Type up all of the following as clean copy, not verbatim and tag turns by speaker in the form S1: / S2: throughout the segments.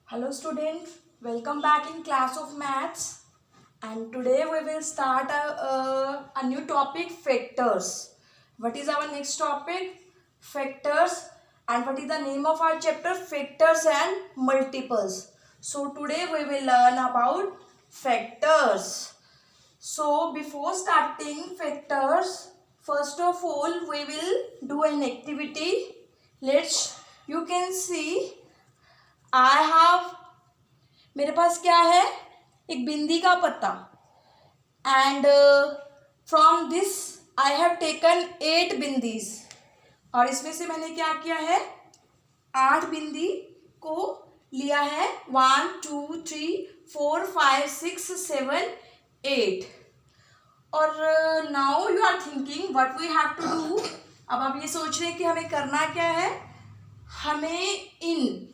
S1: Hello students, welcome back in class of maths, and today we will start a new topic, factors. What is our next topic? Factors. And what is the name of our chapter? Factors and multiples. So today we will learn about factors. So before starting factors, first of all we will do an activity. You can see I have, मेरे पास क्या है, एक बिंदी का पत्ता, and from this I have taken 8 bindis, और इसमें से मैंने क्या किया है, 8 बिंदी को लिया है, 1 2 3 4 5 6 7 8। और now you are thinking what we have to do. अब आप ये सोच रहे हैं कि हमें करना क्या है, हमें इन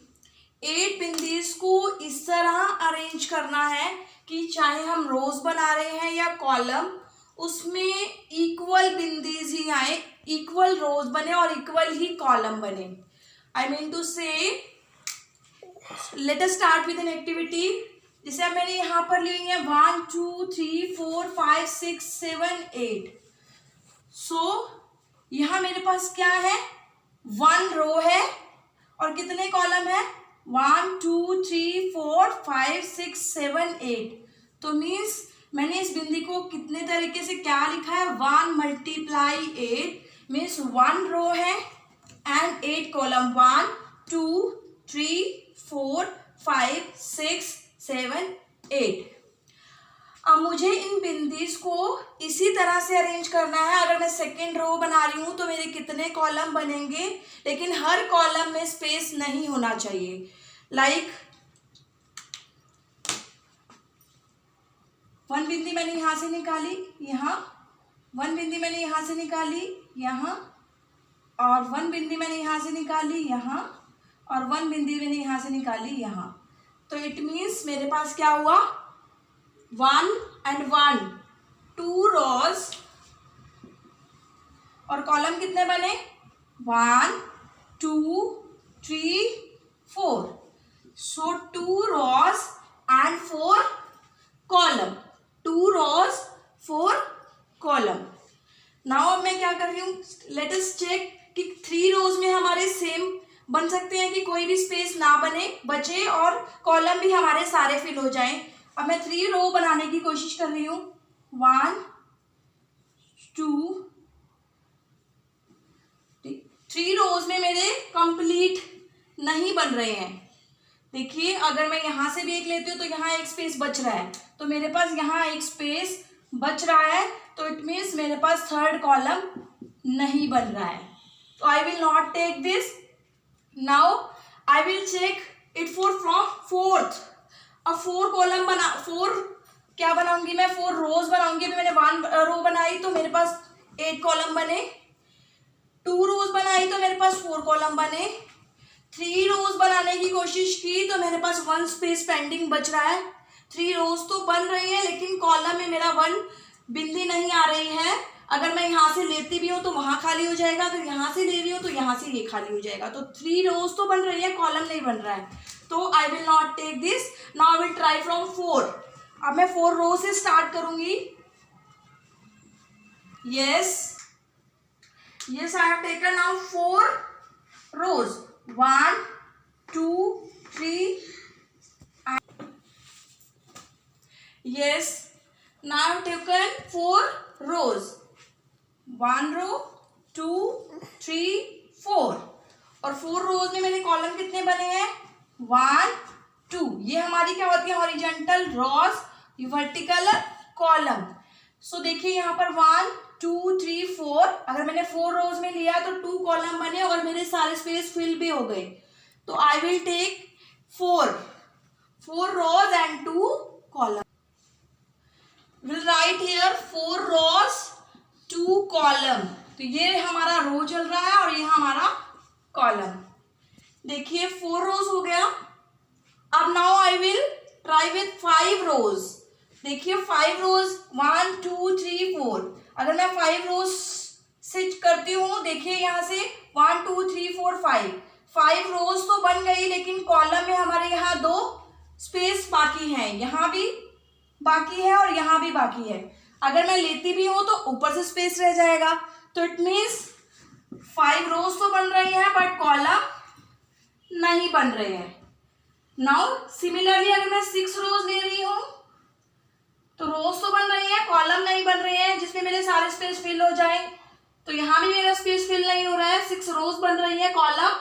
S1: 8 बिंदीज को इस तरह अरेंज करना है कि चाहे हम रोज बना रहे हैं या कॉलम, उसमें इक्वल बिंदीज ही आए, इक्वल रोज बने और इक्वल ही कॉलम बने। आई मीन टू से late us start with an activity. जैसे अब मैंने यहाँ पर ली है 1 2 3 4 5 6 7 8। सो यहाँ मेरे पास क्या है, 1 रो है और कितने कॉलम है, 1 2 3 4 5 6 7 8। तो मीन्स मैंने इस बिंदी को कितने तरीके से क्या लिखा है, 1 मल्टीप्लाई 8 मीन्स 1 रो है एंड 8 कॉलम, 1 2 3 4 5 6 7 8। अब मुझे इन बिंदीज को इसी तरह से अरेंज करना है। अगर मैं सेकेंड रो बना रही हूँ तो मेरे कितने कॉलम बनेंगे, लेकिन हर कॉलम में स्पेस नहीं होना चाहिए। लाइक 1 बिंदी मैंने यहाँ से निकाली, यहाँ 1 बिंदी मैंने यहाँ से निकाली, यहाँ और 1 बिंदी मैंने यहाँ से निकाली, यहाँ और 1 बिंदी मैंने यहाँ से निकाली, यहाँ। तो इट मीन्स मेरे पास क्या हुआ, 1 and 1 2 रोज और कॉलम कितने बने, 1 2 3 4। So 2 rows and 4 column, 2 rows 4 column. Now अब मैं क्या कर रही हूँ, लेट अस चेक कि 3 रोज में हमारे सेम बन सकते हैं कि कोई भी स्पेस ना बचे और कॉलम भी हमारे सारे फिल हो जाएं। अब मैं 3 रो बनाने की कोशिश कर रही हूँ, 1 2 3 रोज में मेरे कंप्लीट नहीं बन रहे हैं। देखिए अगर मैं यहाँ से भी एक लेती हूँ तो यहाँ एक स्पेस बच रहा है, तो मेरे पास यहाँ एक स्पेस बच रहा है, तो इट मीन्स मेरे पास 3rd कॉलम नहीं बन रहा है। तो I will not take this. Now I will check it from 4th। अब 4 कॉलम 4 क्या बनाऊंगी मैं, 4 रोज बनाऊंगी। अभी मैंने 1 रो बनाई तो मेरे पास 8 कॉलम बने, 2 रोज बनाई तो मेरे पास 4 कॉलम बने, 3 रोज बनाने की कोशिश की तो मेरे पास 1 स्पेस पेंडिंग बच रहा है। 3 रोज तो बन रही है लेकिन कॉलम में मेरा 1 बिंदी नहीं आ रही है। अगर मैं यहाँ से लेती भी हूँ तो वहाँ खाली हो जाएगा, अगर यहाँ से ले रही हूँ तो यहाँ से ये खाली हो जाएगा। तो 3 रोज तो बन रही है, कॉलम नहीं बन रहा है, तो I will not take this. Now I will try from 4। अब मैं 4 रो से स्टार्ट करूंगी। Yes I have taken now 4 rows, 1 2 3। Yes now I have taken 4 rows, 1 row 2 3 4। और 4 रोज में मेरे कॉलम कितने बने हैं, 1 2। ये हमारी क्या होती है, हॉरिजॉन्टल रॉज, वर्टिकल कॉलम। सो देखिए यहाँ पर 1 2 3 4। अगर मैंने 4 रोज में लिया तो 2 कॉलम बने और मेरे सारे स्पेस फिल भी हो गए। तो I will take 4 rows and 2 column. Will write here 4 rows 2 column. तो ये हमारा रो चल रहा है और ये हमारा कॉलम। देखिए 4 रोज हो गया। अब now I will try with 5 रोज। देखिए 5 रोज, 1 2 3 4। अगर मैं 5 रोज से करती हूँ, देखिए यहाँ से 1 2 3 4 5 रोज तो बन गई, लेकिन कॉलम में हमारे यहाँ 2 स्पेस बाकी है, यहाँ भी बाकी है और यहाँ भी बाकी है। अगर मैं लेती भी हूँ तो ऊपर से स्पेस रह जाएगा, तो इट मीन्स 5 रोज तो बन रही हैं बट कॉलम नहीं बन रहे हैं। नाउ सिमिलरली अगर मैं 6 रोज ले रही हूँ तो रोज तो बन रही है, कॉलम नहीं बन रहे हैं जिसमें मेरे सारे स्पेस फिल हो जाए। तो यहाँ भी मेरा स्पेस फिल नहीं हो रहा है, 6 रोज बन रही है, कॉलम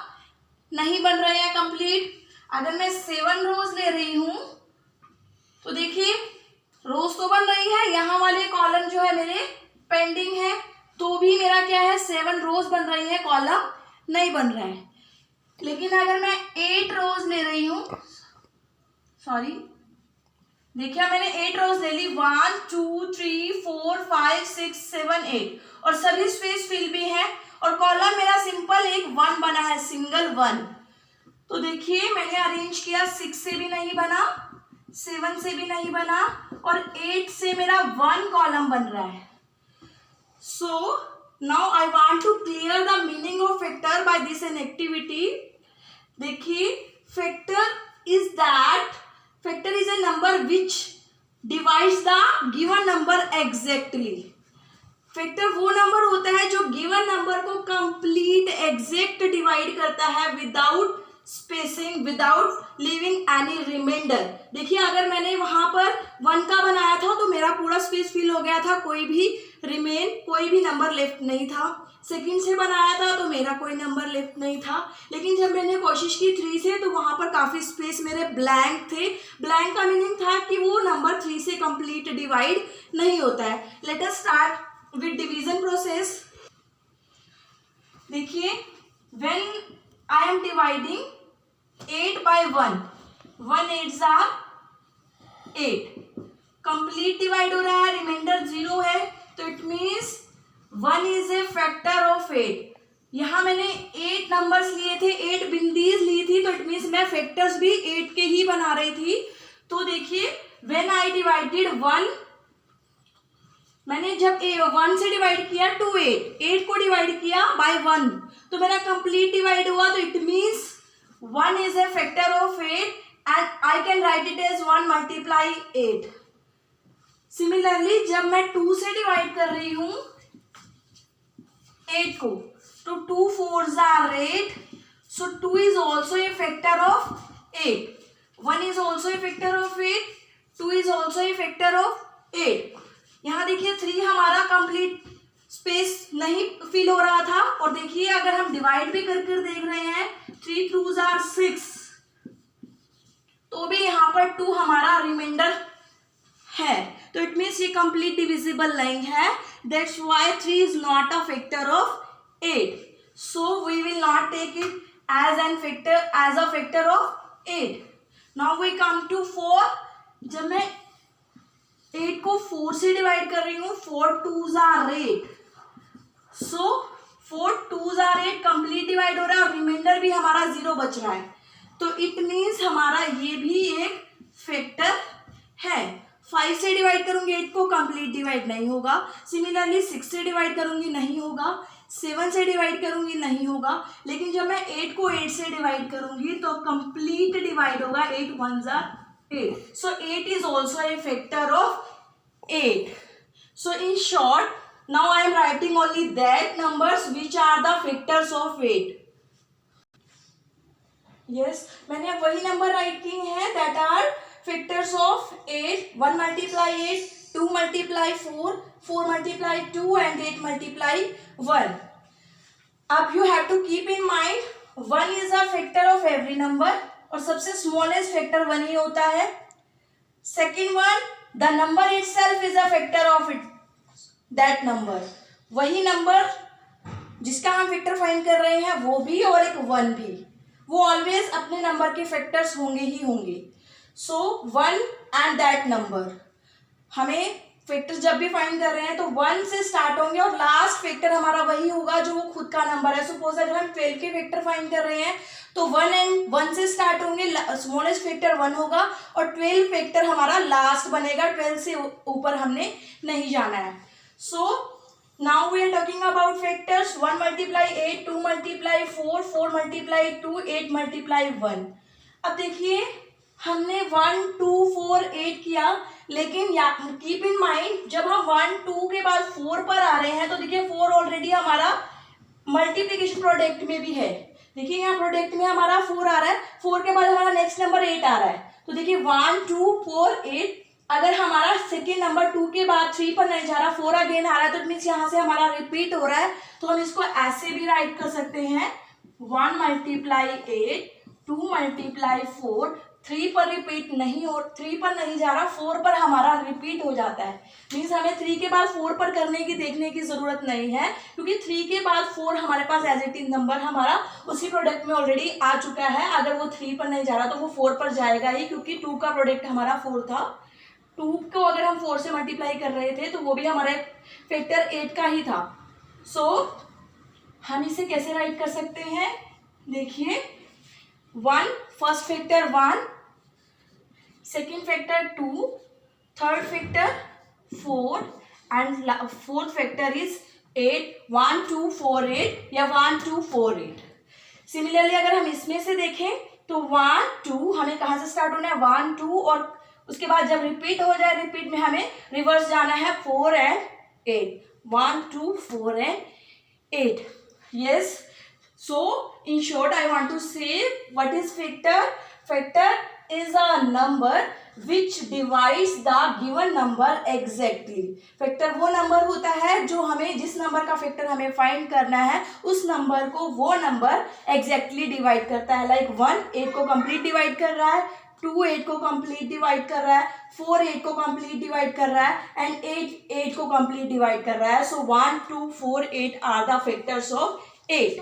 S1: नहीं बन रहे हैं कंप्लीट। अगर मैं 7 रोज ले रही हूँ तो देखिए रोज तो बन रही है, यहाँ वाले कॉलम जो है मेरे पेंडिंग है, तो भी मेरा क्या है 7 रोज बन रही है, कॉलम नहीं बन रहा है। लेकिन अगर मैं 8 रोज ले रही हूँ, सॉरी देखिए मैंने 8 रोज ले ली, 1 2 3 4 5 6 7 8 और सभी स्पेस फिल भी है और कॉलम मेरा सिंपल एक 1 बना है, सिंगल 1। तो देखिए मैंने अरेंज किया, 6 से भी नहीं बना, 7 से भी नहीं बना और 8 से मेरा 1 कॉलम बन रहा है। So now I want to clear the meaning of factor by this an activity. देखिए factor is a number which divides the given number exactly। Factor वो नंबर होता है जो गिवन नंबर को कंप्लीट एग्जैक्ट डिवाइड करता है without spacing, without leaving any reminder. देखिए अगर मैंने वहां पर 1 का बनाया था तो मेरा पूरा स्पेस फिल हो गया था, कोई भी नंबर लेफ्ट नहीं था। सेकंड से बनाया था तो मेरा कोई नंबर लेफ्ट नहीं था, लेकिन जब मैंने कोशिश की 3 से तो वहां पर काफी स्पेस मेरे ब्लैंक थे। ब्लैंक का मीनिंग था कि वो नंबर 3 से कंप्लीट डिवाइड नहीं होता है। Let us start with division process. देखिए when I am dividing 8 by 1, 1 8s are 8, complete divide हो रहा है, रिमाइंडर 0 है, तो it means 1 is a factor of 8। यहाँ मैंने 8 नंबर्स लिए थे, 8 बिंदीज ली थी, तो इट मीन्स मैं फैक्टर्स भी 8 के ही बना रही थी। तो देखिए व्हेन आई डिवाइडेड 1, मैंने जब 1 से डिवाइड किया टू 8 को डिवाइड किया बाय 1 तो मेरा कंप्लीट डिवाइड हुआ, तो it means 1 is a factor of 8 and I can write it as 1 multiply 8। Similarly जब मैं 2 से डिवाइड कर रही हूँ 8 को, तो 2 4s are 8, so 2 is also a factor of 8, 1 is also a factor of 8, 2 is also a factor of 8। यहाँ देखिए 3 हमारा कंप्लीट स्पेस नहीं फिल हो रहा था, और देखिए अगर हम डिवाइड भी कर कर देख रहे हैं 3 2s are 6, तो भी यहाँ पर 2 हमारा रिमाइंडर है, तो इट मीन्स ये कंप्लीट डिविजिबल नहीं है। That's why 3 is not a factor of 8, so we will not take it as a factor of 8। Now we come to 4। जब मैं 8 को 4 से डिवाइड कर रही हूँ, 4 2s are 8, so 4 2s are 8 complete divide हो रहा है और रिमाइंडर भी हमारा 0 बच रहा है, तो इट मीन्स हमारा ये भी एक फैक्टर है। 5 से डिवाइड करूंगी 8 को, कंप्लीट डिवाइड नहीं होगा। सिमिलरली 6 से डिवाइड करूंगी नहीं होगा, 7 से डिवाइड करूंगी नहीं होगा, लेकिन जब मैं 8 को 8 से डिवाइड करूंगी तो कंप्लीट डिवाइड होगा, 8 1s are 8, so 8 is also a factor of 8। so in short now I am writing only that numbers which are the factors of 8। yes, मैंने वही नंबर राइट किए हैं that are factors of 8। 1 multiply 8, 2 multiply 4, 4 multiply 2 and 8 multiply 1। अब you have to keep in mind 1 is a factor of every number, और सबसे smallest factor 1 ही होता है। Second one, the number itself is a factor of it that number, वही number जिसका हम factor find कर रहे हैं वो भी और एक 1 भी, वो ऑलवेज अपने नंबर के फैक्टर्स होंगे ही होंगे। सो 1 एंड दैट नंबर, हमें फैक्टर जब भी फाइंड कर रहे हैं तो 1 से स्टार्ट होंगे और लास्ट फैक्टर हमारा वही होगा जो वो खुद का नंबर है। सपोज अगर हम 12 के फैक्टर फाइंड कर रहे हैं तो 1 से स्टार्ट होंगे, स्मॉलेस्ट फैक्टर 1 होगा और 12 फैक्टर हमारा लास्ट बनेगा, 12 से ऊपर हमने नहीं जाना है। So now we are talking about factors 1 multiply 8, 2 multiply 4, 4 multiply 2, 8 multiply 1। अब देखिए हमने 1 2 4 8 किया, लेकिन कीप इन माइंड जब हम 1 2 के बाद 4 पर आ रहे हैं तो देखिए 4 ऑलरेडी हमारा मल्टीप्लिकेशन प्रोडक्ट में भी है। देखिए यहाँ प्रोडक्ट में हमारा 4 आ रहा है, 4 के बाद हमारा नेक्स्ट नंबर 8 आ रहा है, तो देखिए 1 2 4 8। अगर हमारा सेकेंड नंबर 2 के बाद 3 पर नहीं जा रहा, 4 अगेन आ रहा है, तो मीन्स यहाँ से हमारा रिपीट हो रहा है, तो हम इसको ऐसे भी राइट कर सकते हैं 1 मल्टीप्लाई 8 2 मल्टीप्लाई 4। 3 पर रिपीट नहीं हो, 3 पर नहीं जा रहा, 4 पर हमारा रिपीट हो जाता है। मीन्स हमें 3 के बाद 4 पर करने की देखने की जरूरत नहीं है, क्योंकि 3 के बाद 4 हमारे पास एज इट इज नंबर हमारा उसी प्रोडक्ट में ऑलरेडी आ चुका है। अगर वो 3 पर नहीं जा रहा तो वो 4 पर जाएगा ही, क्योंकि 2 का प्रोडक्ट हमारा 4 था। 2 को अगर हम 4 से मल्टीप्लाई कर रहे थे तो वो भी हमारे फैक्टर 8 का ही था। सो हम इसे कैसे राइट कर सकते हैं, देखिए 1 first factor 1, second factor 2, third factor 4 and fourth factor is 8। 1 2 4 8 या 1 2 4 8। सिमिलरली अगर हम इसमें से देखें तो 1 2 हमें कहाँ से स्टार्ट होना है, 1 2, और उसके बाद जब रिपीट हो जाए रिपीट में हमें रिवर्स जाना है 4 and 8। 1 2 4 and 8। Yes, so in short I want to say what is factor. Factor is a number which divides the given number exactly. Factor वो नंबर होता है जो हमें जिस नंबर का फैक्टर हमें फाइंड करना है उस नंबर को वो नंबर एग्जैक्टली डिवाइड करता है। लाइक 1 8 को कंप्लीट डिवाइड कर रहा है, 2 8 को कंप्लीट डिवाइड कर रहा है, 4 8 को कंप्लीट डिवाइड कर रहा है एंड 8 8 को कंप्लीट डिवाइड कर रहा है। So 1 2 4 8 are the factors of 8.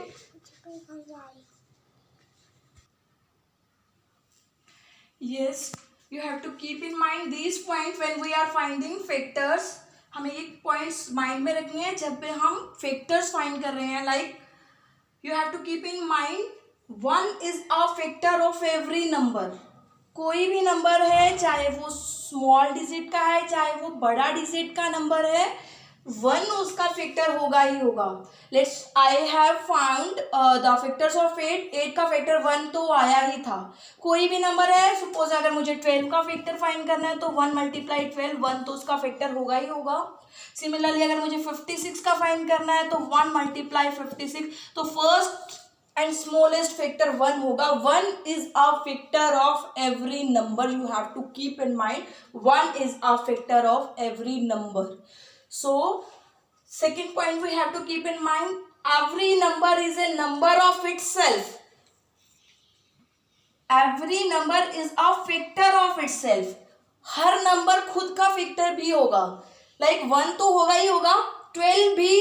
S1: Yes, you have to keep in mind these points when we are finding factors. हमें ये points mind में रखनी है जब भी हम factors find कर रहे हैं. Like you have to keep in mind 1 is a factor of every number. कोई भी नंबर है, चाहे वो स्मॉल डिजिट का है चाहे वो बड़ा डिजिट का नंबर है, 1 उसका फैक्टर होगा ही होगा. Let's I have found the factors of 8. 8 का फैक्टर 1 तो आया ही था. कोई भी नंबर है, सपोज अगर मुझे 12 का फैक्टर फाइंड करना है तो 1 मल्टीप्लाई 12, 1 तो उसका फैक्टर होगा ही होगा. सिमिलरली अगर मुझे 56 का फाइंड करना है तो 1 मल्टीप्लाई 56, तो फर्स्ट एंड स्मॉलेस्ट फैक्टर 1 होगा. 1 is a factor of every number. You have to keep in mind 1 is a factor of every number. So second point we have to keep in mind, every number is a number of itself. Every number is a factor of itself. Her number खुद का factor भी होगा. Like 1 तो होगा ही होगा, 12 भी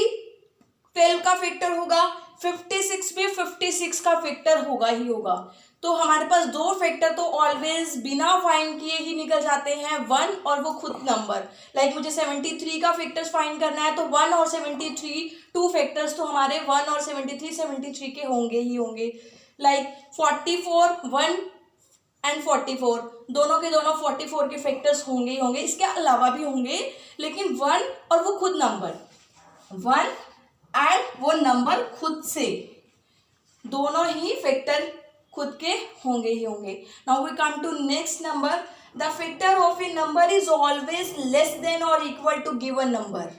S1: 12 का factor होगा, 56 भी 56 का फैक्टर होगा ही होगा. तो हमारे पास दो फैक्टर तो ऑलवेज बिना फाइंड किए ही निकल जाते हैं, 1 और वो खुद नंबर. लाइक मुझे 73 का फैक्टर्स फाइंड करना है तो 1 और 73 टू फैक्टर्स तो हमारे 1 और 73 के होंगे ही होंगे. लाइक 44 1 एंड 44 दोनों के दोनों 44 के फैक्टर्स होंगे ही होंगे. इसके अलावा भी होंगे, लेकिन 1 और वो खुद नंबर, 1 एंड वो नंबर खुद से, दोनों ही फैक्टर खुद के होंगे ही होंगे. Now we come to next number. The factor of a number is always less than or equal to given number.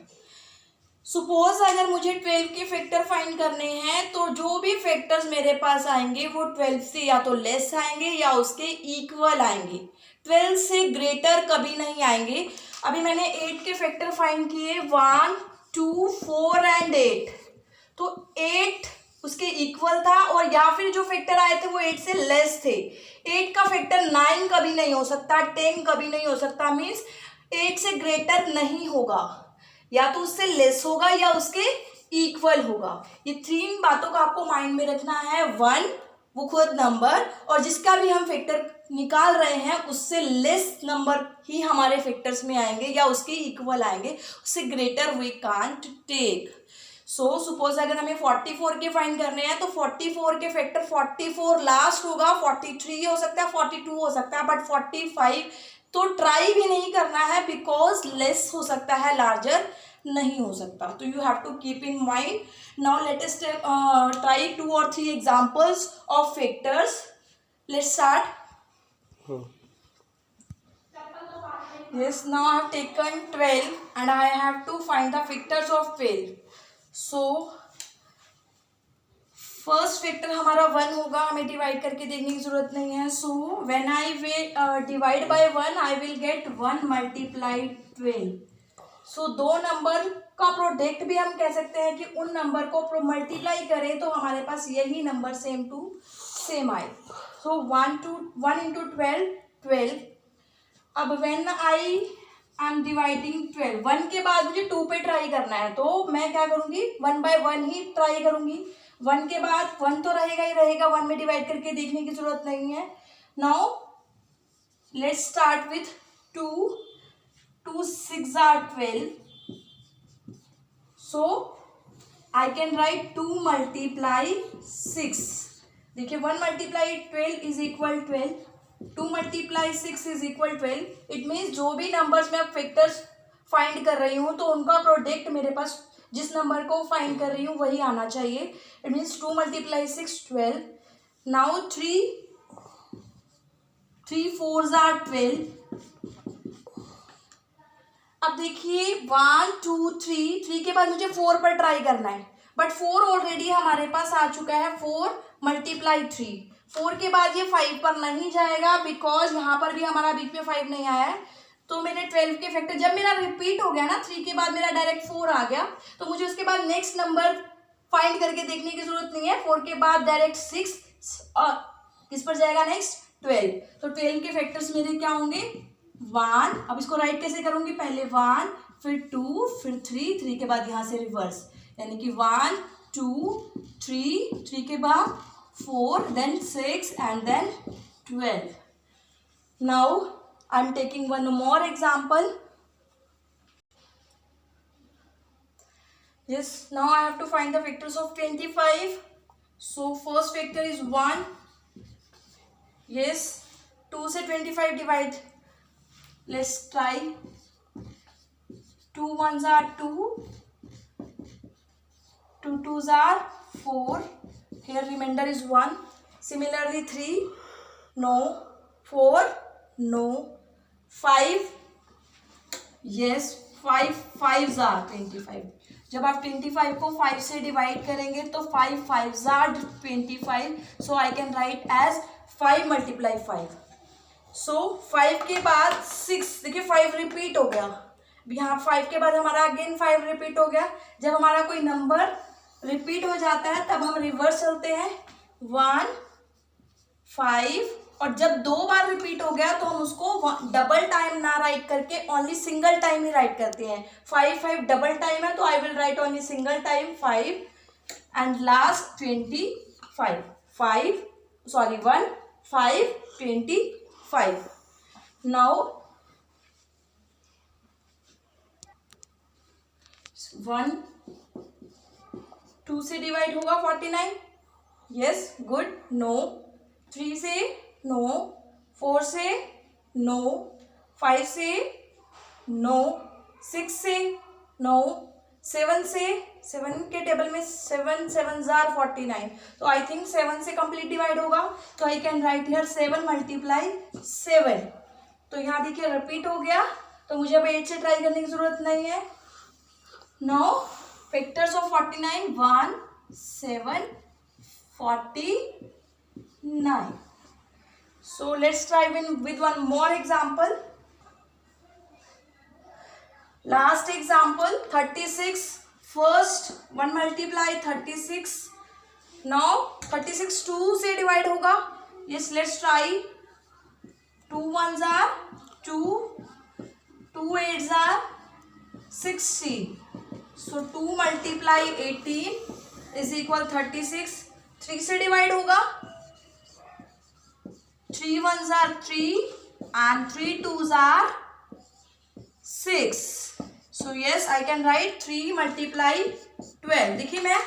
S1: Suppose अगर मुझे 12 के फैक्टर फाइंड करने हैं तो जो भी फैक्टर्स मेरे पास आएंगे वो 12 से या तो लेस आएंगे या उसके इक्वल आएंगे. 12 से ग्रेटर कभी नहीं आएंगे. अभी मैंने 8 के फैक्टर फाइंड किए, 1 2 4 एंड 8, तो 8 उसके इक्वल था, और या फिर जो फैक्टर आए थे वो 8 से लेस थे. 8 का फैक्टर 9 कभी नहीं हो सकता, 10 कभी नहीं हो सकता. मीन्स 8 से ग्रेटर नहीं होगा, या तो उससे लेस होगा या उसके इक्वल होगा. ये 3 बातों को आपको माइंड में रखना है. 1 वो खुद नंबर, और जिसका भी हम फैक्टर निकाल रहे हैं उससे लेस नंबर ही हमारे फैक्टर्स में आएंगे या उसके इक्वल आएंगे, उससे greater we can't take. So suppose अगर हमें 44 के फाइंड करने हैं तो 44 के फैक्टर 44 लास्ट होगा, 43 हो सकता है, 42 हो सकता है, बट 45 तो ट्राई भी नहीं करना है, बिकॉज लेस हो सकता है, लार्जर नहीं हो सकता. तो you have to keep in mind. Now let us try 2 or 3 examples of factors. Let's start. Yes, now I have taken 12 and I have to find the factors of 12. So first factor हमारा 1 होगा, हमें divide करके देखने की जरूरत नहीं है. So when I will divide by 1 I will get 1 multiply 12. सो दो नंबर का प्रोडक्ट भी हम कह सकते हैं कि उन नंबर को मल्टीप्लाई करें तो हमारे पास यही नंबर सेम टू सेम आए. सो 1 इंटू 12. अब व्हेन आई एम डिवाइडिंग 12, 1 के बाद मुझे 2 पे ट्राई करना है तो मैं क्या करूँगी, 1 बाय 1 ही ट्राई करूँगी. 1 के बाद 1 तो रहेगा ही रहेगा, 1 में डिवाइड करके देखने की जरूरत नहीं है. Now let's start with 2. 2 6 are 12. So I can write 2 multiply 6. देखिए 1 multiply 12 is equal 12. 2 multiply 6 is equal 12. It means जो भी नंबर्स में फैक्टर्स फाइंड कर रही हूँ तो उनका प्रोडक्ट मेरे पास जिस नंबर को फाइंड कर रही हूँ वही आना चाहिए. It means 2 multiply 6 12. Now 3 4s are 12. अब देखिए 1 2 3 के बाद मुझे 4 पर ट्राई करना है, बट 4 ऑलरेडी हमारे पास आ चुका है. 4 मल्टीप्लाई 3. 4 के बाद ये 5 पर नहीं जाएगा बिकॉज यहाँ पर भी हमारा बीच में 5 नहीं आया है. तो मैंने 12 के फैक्टर जब मेरा रिपीट हो गया ना, 3 के बाद मेरा डायरेक्ट 4 आ गया तो मुझे उसके बाद नेक्स्ट नंबर फाइंड करके देखने की जरूरत नहीं है. 4 के बाद डायरेक्ट 6 और किस पर जाएगा नेक्स्ट 12. तो 12 के फैक्टर्स मेरे क्या होंगे 1. अब इसको राइट कैसे करूँगी, पहले 1 फिर 2 फिर 3 के बाद यहाँ से रिवर्स, यानी कि 1 2 3 के बाद 4 देन 6 एंड देन 12. नाउ I am taking one more example. Yes, now I have to find the factors of 25. So first factor is 1. Yes, 2 से 25 divide. Let's try. 2 1s are 2. 2 2s are 4. Here remainder is 1. Similarly 3. No. 4. No. 5. yes 5 5s are 25. जब आप 25 को 5 से divide करेंगे तो 5 5s are 25. So I can write as 5 multiply 5. So 5 के बाद 6. देखिए 5 रिपीट हो गया. यहाँ 5 के बाद हमारा अगेन 5 रिपीट हो गया. जब हमारा कोई नंबर रिपीट हो जाता है तब हम रिवर्स चलते हैं 1 5. और जब 2 बार रिपीट हो गया तो हम उसको डबल टाइम ना राइट करके ओनली सिंगल टाइम ही राइट करते हैं. 5 डबल टाइम है तो I will write only single time 5 and last 25. 1 5 25. Now 1 2 से डिवाइड होगा 49. Yes good. नो. 3 से नो. 4 से नो. 5 से नो. 6 से नो. 7 से 7 के टेबल में 7 7s are 49. तो आई थिंक 7 से कंप्लीट डिवाइड होगा तो आई कैन राइट हियर 7 मल्टीप्लाई 7. तो यहाँ देखिए रिपीट हो गया तो मुझे अब 8 से ट्राई करने की जरूरत नहीं है. Now factors of 49 1 7 49. So let's try with one more example. Last example 36. First 1 multiply 36. Now 36 2 से डिवाइड होगा. Yes, let's try. 2 1s are 2. 2 8s are 16. So 2 multiply 18 is equal 36. 3 से डिवाइड होगा. 3 1s are 3 and 3 2s are 6. So yes, I can write 3 multiply 12. देखिए मैं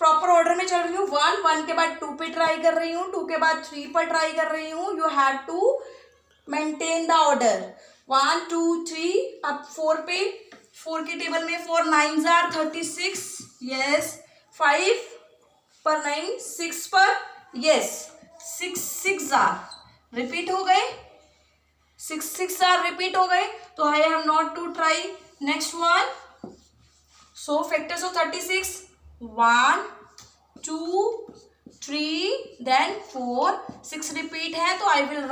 S1: proper order में चल रही हूँ. 1 के बाद 2 पे ट्राई कर रही हूँ, 2 के बाद 3 पर ट्राई कर रही हूँ. You have to maintain the order. 1 2 3. अब 4 पे 4 के टेबल में 4 9s are 36. यस 5 पर 9 6 पर यस 6 6 आर रिपीट हो गए. 6 6 आर रिपीट हो गए, तो I have not to try. Next one. So factors of 36, 1 2 3 then 4. 6 repeat है तो आई विल